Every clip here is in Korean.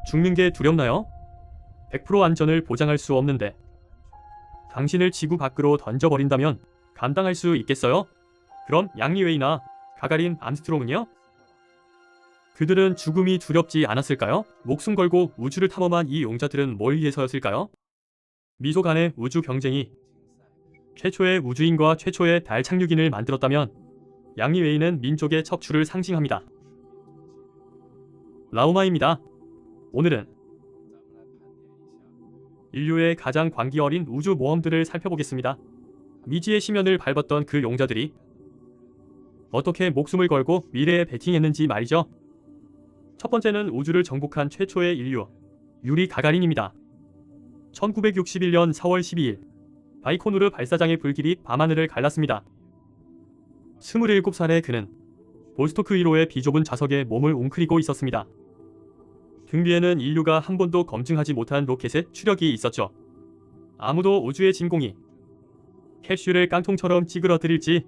죽는 게 두렵나요? 100% 안전을 보장할 수 없는데 당신을 지구 밖으로 던져버린다면 감당할 수 있겠어요? 그럼 양리웨이나 가가린, 암스트롱은요? 그들은 죽음이 두렵지 않았을까요? 목숨 걸고 우주를 탐험한 이 용자들은 뭘 위해서였을까요? 미소 간의 우주 경쟁이 최초의 우주인과 최초의 달 착륙인을 만들었다면 양리웨이는 민족의 척추를 상징합니다. 라우마입니다. 오늘은 인류의 가장 광기 어린 우주 모험들을 살펴보겠습니다. 미지의 심연을 밟았던 그 용자들이 어떻게 목숨을 걸고 미래에 베팅했는지 말이죠. 첫 번째는 우주를 정복한 최초의 인류, 유리 가가린입니다. 1961년 4월 12일 바이코누르 발사장의 불길이 밤하늘을 갈랐습니다. 27살의 그는 보스토크 1호의 비좁은 좌석에 몸을 웅크리고 있었습니다. 등 위에는 인류가 한 번도 검증하지 못한 로켓의 추력이 있었죠. 아무도 우주의 진공이 캡슐을 깡통처럼 찌그러뜨릴지,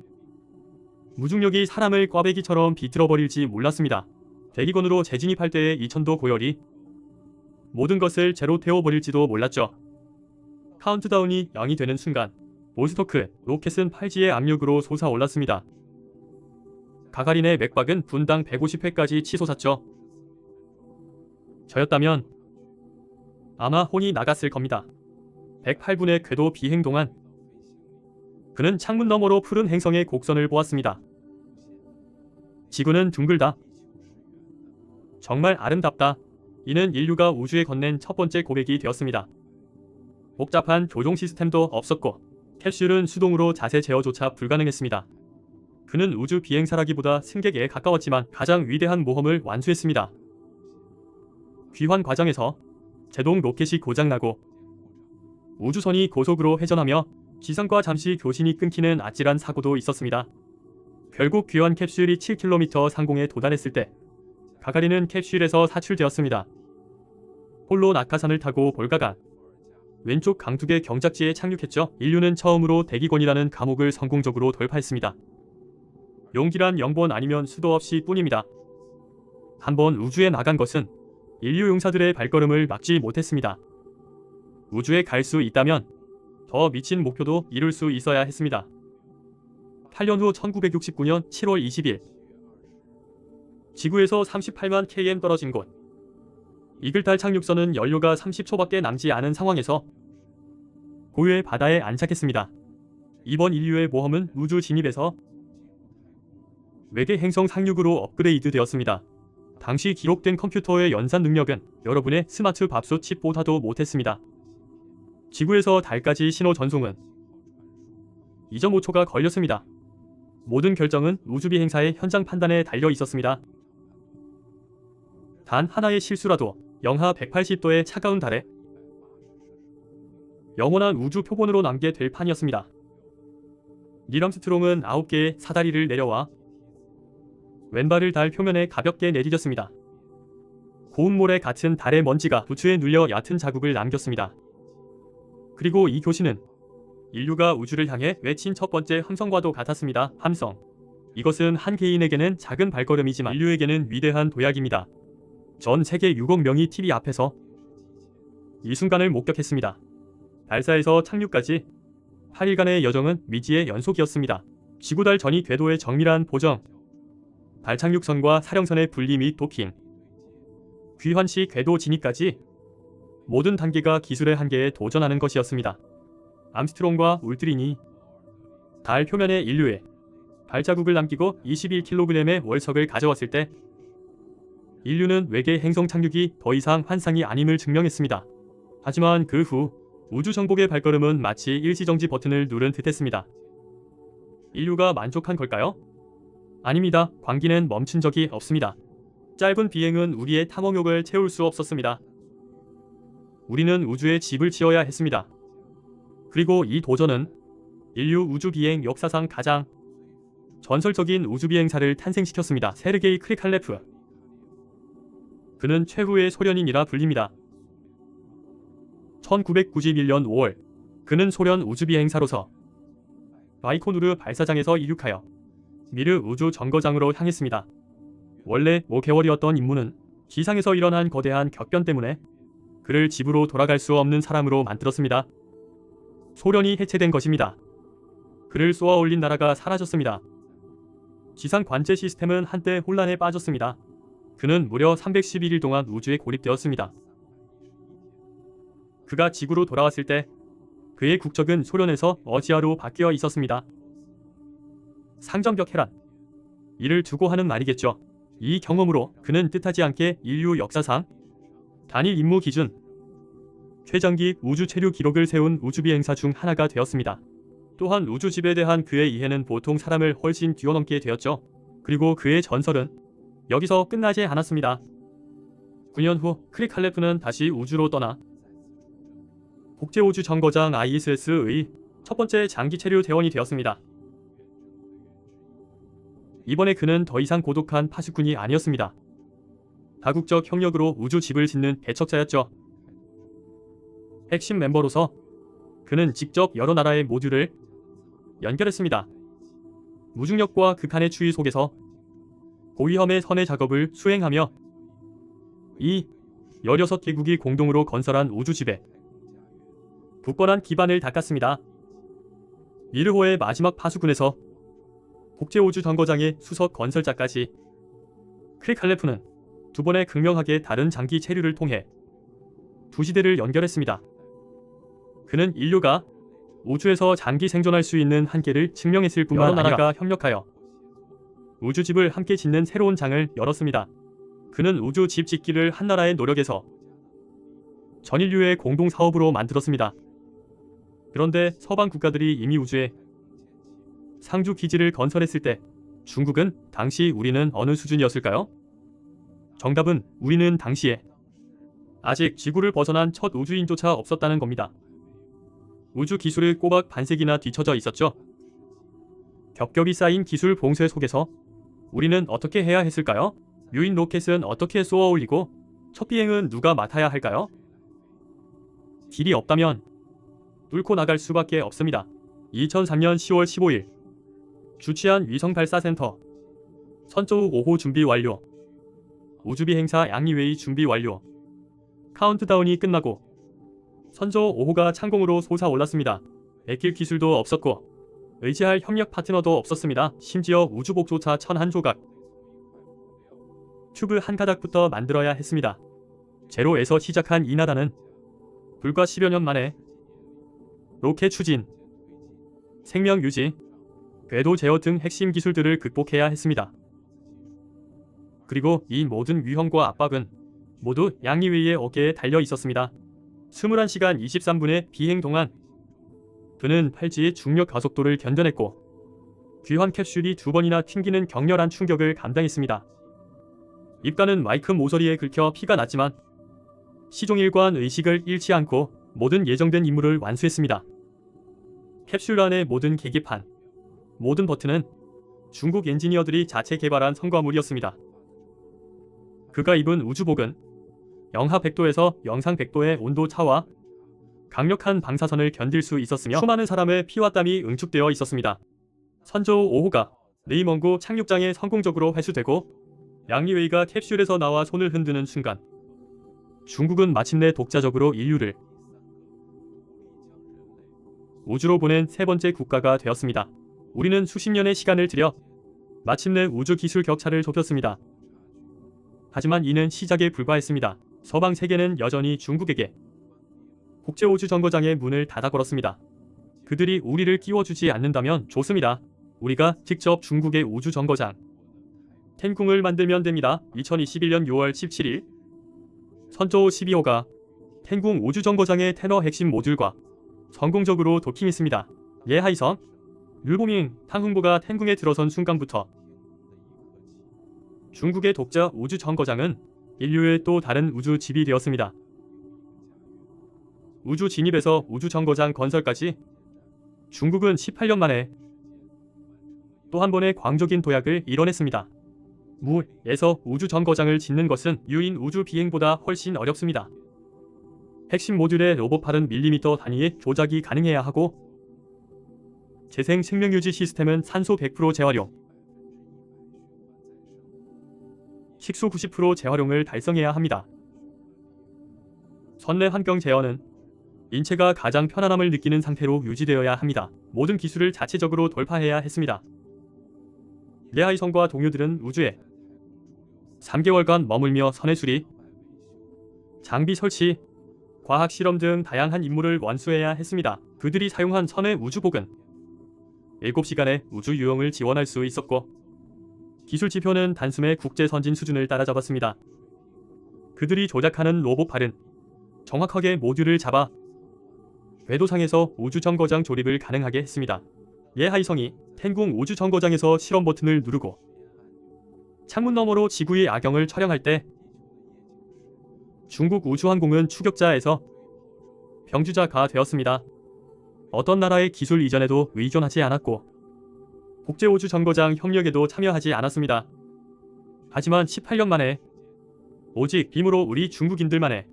무중력이 사람을 꽈배기처럼 비틀어버릴지 몰랐습니다. 대기권으로 재진입할 때의 2000도 고열이 모든 것을 제로 태워버릴지도 몰랐죠. 카운트다운이 0이 되는 순간 보스토크 로켓은 팔지의 압력으로 솟아올랐습니다. 가가린의 맥박은 분당 150회까지 치솟았죠. 저였다면 아마 혼이 나갔을 겁니다. 108분의 궤도 비행 동안 그는 창문 너머로 푸른 행성의 곡선을 보았습니다. 지구는 둥글다. 정말 아름답다. 이는 인류가 우주에 건넨 첫 번째 고백이 되었습니다. 복잡한 조종 시스템도 없었고 캡슐은 수동으로 자세 제어조차 불가능했습니다. 그는 우주 비행사라기보다 승객에 가까웠지만 가장 위대한 모험을 완수했습니다. 귀환 과정에서 제동 로켓이 고장나고 우주선이 고속으로 회전하며 지상과 잠시 교신이 끊기는 아찔한 사고도 있었습니다. 결국 귀환 캡슐이 7km 상공에 도달했을 때 가가린은 캡슐에서 사출되었습니다. 홀로 낙하산을 타고 볼가간 왼쪽 강둑의 경작지에 착륙했죠. 인류는 처음으로 대기권이라는 감옥을 성공적으로 돌파했습니다. 용기란 0번 아니면 수도 없이 뿐입니다. 한번 우주에 나간 것은 인류 용사들의 발걸음을 막지 못했습니다. 우주에 갈 수 있다면 더 미친 목표도 이룰 수 있어야 했습니다. 8년 후 1969년 7월 20일 지구에서 38만 km 떨어진 곳 이글달 착륙선은 연료가 30초밖에 남지 않은 상황에서 고유의 바다에 안착했습니다. 이번 인류의 모험은 우주 진입에서 외계 행성 상륙으로 업그레이드 되었습니다. 당시 기록된 컴퓨터의 연산 능력은 여러분의 스마트 밥솥 칩보다도 못했습니다. 지구에서 달까지 신호 전송은 2.5초가 걸렸습니다. 모든 결정은 우주비행사의 현장 판단에 달려 있었습니다. 단 하나의 실수라도 영하 180도의 차가운 달에 영원한 우주 표본으로 남게 될 판이었습니다. 닐 암스트롱은 9개의 사다리를 내려와 왼발을 달 표면에 가볍게 내디뎠습니다. 고운 모래 같은 달의 먼지가 부츠에 눌려 얕은 자국을 남겼습니다. 그리고 이 교시는 인류가 우주를 향해 외친 첫 번째 함성과도 같았습니다. 함성. 이것은 한 개인에게는 작은 발걸음이지만 인류에게는 위대한 도약입니다. 전 세계 6억 명이 TV 앞에서 이 순간을 목격했습니다. 발사에서 착륙까지 8일간의 여정은 미지의 연속이었습니다. 지구달 전이 궤도의 정밀한 보정, 달 착륙선과 사령선의 분리 및 도킹, 귀환 시 궤도 진입까지 모든 단계가 기술의 한계에 도전하는 것이었습니다. 암스트롱과 울드린이 달 표면에 인류의 발자국을 남기고 21kg의 월석을 가져왔을 때 인류는 외계 행성 착륙이 더 이상 환상이 아님을 증명했습니다. 하지만 그 후 우주 정복의 발걸음은 마치 일시정지 버튼을 누른 듯했습니다. 인류가 만족한 걸까요? 아닙니다. 광기는 멈춘 적이 없습니다. 짧은 비행은 우리의 탐험욕을 채울 수 없었습니다. 우리는 우주에 집을 지어야 했습니다. 그리고 이 도전은 인류 우주비행 역사상 가장 전설적인 우주비행사를 탄생시켰습니다. 세르게이 크리칼레프. 그는 최후의 소련인이라 불립니다. 1991년 5월 그는 소련 우주비행사로서 바이코누르 발사장에서 이륙하여 미르 우주 정거장으로 향했습니다. 원래 5개월이었던 임무는 지상에서 일어난 거대한 격변 때문에 그를 집으로 돌아갈 수 없는 사람으로 만들었습니다. 소련이 해체된 것입니다. 그를 쏘아 올린 나라가 사라졌습니다. 지상 관제 시스템은 한때 혼란에 빠졌습니다. 그는 무려 311일 동안 우주에 고립되었습니다. 그가 지구로 돌아왔을 때 그의 국적은 소련에서 러시아로 바뀌어 있었습니다. 상정벽 해란. 이를 두고 하는 말이겠죠. 이 경험으로 그는 뜻하지 않게 인류 역사상 단일 임무 기준 최장기 우주 체류 기록을 세운 우주비행사 중 하나가 되었습니다. 또한 우주집에 대한 그의 이해는 보통 사람을 훨씬 뛰어넘게 되었죠. 그리고 그의 전설은 여기서 끝나지 않았습니다. 9년 후 크릭 할레프는 다시 우주로 떠나 국제우주정거장 ISS의 첫 번째 장기 체류 대원이 되었습니다. 이번에 그는 더 이상 고독한 파수꾼이 아니었습니다. 다국적 협력으로 우주집을 짓는 개척자였죠. 핵심 멤버로서 그는 직접 여러 나라의 모듈을 연결했습니다. 무중력과 극한의 추위 속에서 고위험의 선의 작업을 수행하며 이 16개국이 공동으로 건설한 우주집에 굳건한 기반을 닦았습니다. 미르호의 마지막 파수꾼에서 국제우주정거장의 수석 건설자까지 크릭 할레프는 두 번의 극명하게 다른 장기 체류를 통해 두 시대를 연결했습니다. 그는 인류가 우주에서 장기 생존할 수 있는 한계를 증명했을 뿐만 아니라 여러 나라가 협력하여 우주집을 함께 짓는 새로운 장을 열었습니다. 그는 우주집 짓기를 한 나라의 노력에서 전 인류의 공동사업으로 만들었습니다. 그런데 서방 국가들이 이미 우주에 상주 기지를 건설했을 때 중국은 당시 우리는 어느 수준이었을까요? 정답은 우리는 당시에 아직 지구를 벗어난 첫 우주인조차 없었다는 겁니다. 우주 기술의 꼬박 반세기나 뒤처져 있었죠. 겹겹이 쌓인 기술 봉쇄 속에서 우리는 어떻게 해야 했을까요? 유인 로켓은 어떻게 쏘아 올리고 첫 비행은 누가 맡아야 할까요? 길이 없다면 뚫고 나갈 수밖에 없습니다. 2003년 10월 15일 주치안 위성 발사센터 선저우 5호 준비 완료. 우주비행사 양리웨이 준비 완료. 카운트다운이 끝나고 선저우 5호가 창공으로 솟아올랐습니다. 베낄 기술도 없었고 의지할 협력 파트너도 없었습니다. 심지어 우주복조차 1001조각. 튜브 한 가닥부터 만들어야 했습니다. 제로에서 시작한 이 나라는 불과 10여 년 만에 로켓 추진, 생명 유지, 궤도 제어 등 핵심 기술들을 극복해야 했습니다. 그리고 이 모든 위험과 압박은 모두 양리웨이의 어깨에 달려 있었습니다. 21시간 23분의 비행 동안 그는 팔찌의 중력 가속도를 견뎌냈고 귀환 캡슐이 두 번이나 튕기는 격렬한 충격을 감당했습니다. 입가는 마이크 모서리에 긁혀 피가 났지만 시종일관 의식을 잃지 않고 모든 예정된 임무를 완수했습니다. 캡슐 안의 모든 계기판, 모든 버튼은 중국 엔지니어들이 자체 개발한 성과물이었습니다. 그가 입은 우주복은 영하 100도에서 영상 100도의 온도 차와 강력한 방사선을 견딜 수 있었으며 수많은 사람의 피와 땀이 응축되어 있었습니다. 선저우 5호가 내이먼고 착륙장에 성공적으로 회수되고 양리웨이가 캡슐에서 나와 손을 흔드는 순간 중국은 마침내 독자적으로 인류를 우주로 보낸 세 번째 국가가 되었습니다. 우리는 수십 년의 시간을 들여 마침내 우주 기술 격차를 좁혔습니다. 하지만 이는 시작에 불과했습니다. 서방 세계는 여전히 중국에게 국제우주정거장의 문을 닫아 걸었습니다. 그들이 우리를 끼워주지 않는다면 좋습니다. 우리가 직접 중국의 우주정거장 텐궁을 만들면 됩니다. 2021년 6월 17일 선저우 12호가 텐궁 우주정거장의 테너 핵심 모듈과 성공적으로 도킹했습니다. 예하이성, 류보밍, 탕흥보가 텐궁에 들어선 순간부터 중국의 독자 우주정거장은 인류의 또 다른 우주집이 되었습니다. 우주 진입에서 우주정거장 건설까지 중국은 18년 만에 또 한 번의 광적인 도약을 이뤄냈습니다. 무에서 우주정거장을 짓는 것은 유인 우주 비행보다 훨씬 어렵습니다. 핵심 모듈의 로봇팔은 밀리미터 단위의 조작이 가능해야 하고 재생 생명유지 시스템은 산소 100% 재활용, 식수 90% 재활용을 달성해야 합니다. 선내 환경 제어는 인체가 가장 편안함을 느끼는 상태로 유지되어야 합니다. 모든 기술을 자체적으로 돌파해야 했습니다. 예하이성과 동료들은 우주에 3개월간 머물며 선의 수리, 장비 설치, 과학 실험 등 다양한 임무를 완수해야 했습니다. 그들이 사용한 선의 우주복은 7시간의 우주 유영을 지원할 수 있었고 기술 지표는 단숨에 국제 선진 수준을 따라잡았습니다. 그들이 조작하는 로봇팔은 정확하게 모듈을 잡아 궤도상에서 우주정거장 조립을 가능하게 했습니다. 예하이성이 텐궁 우주정거장에서 실험 버튼을 누르고 창문 너머로 지구의 야경을 촬영할 때 중국 우주항공은 추격자에서 병주자가 되었습니다. 어떤 나라의 기술 이전에도 의존하지 않았고 국제우주정거장 협력에도 참여하지 않았습니다. 하지만 18년 만에 오직 힘으로 우리 중국인들만의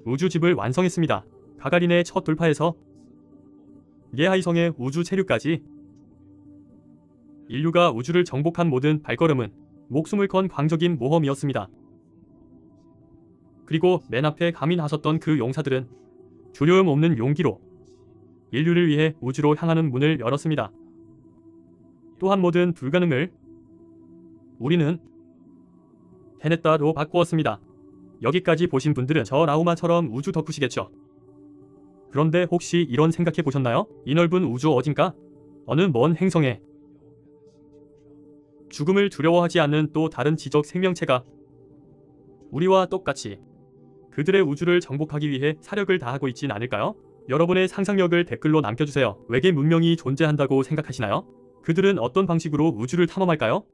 우주집을 완성했습니다. 가가린의 첫 돌파에서 예하이성의 우주 체류까지 인류가 우주를 정복한 모든 발걸음은 목숨을 건 광적인 모험이었습니다. 그리고 맨 앞에 감히 나섰던 그 용사들은 두려움 없는 용기로 인류를 위해 우주로 향하는 문을 열었습니다. 또한 모든 불가능을 우리는 해냈다로 바꾸었습니다. 여기까지 보신 분들은 저 라우마처럼 우주 덕후시겠죠? 그런데 혹시 이런 생각해 보셨나요? 이 넓은 우주 어딘가? 어느 먼 행성에 죽음을 두려워하지 않는 또 다른 지적 생명체가 우리와 똑같이 그들의 우주를 정복하기 위해 사력을 다하고 있진 않을까요? 여러분의 상상력을 댓글로 남겨주세요. 외계 문명이 존재한다고 생각하시나요? 그들은 어떤 방식으로 우주를 탐험할까요?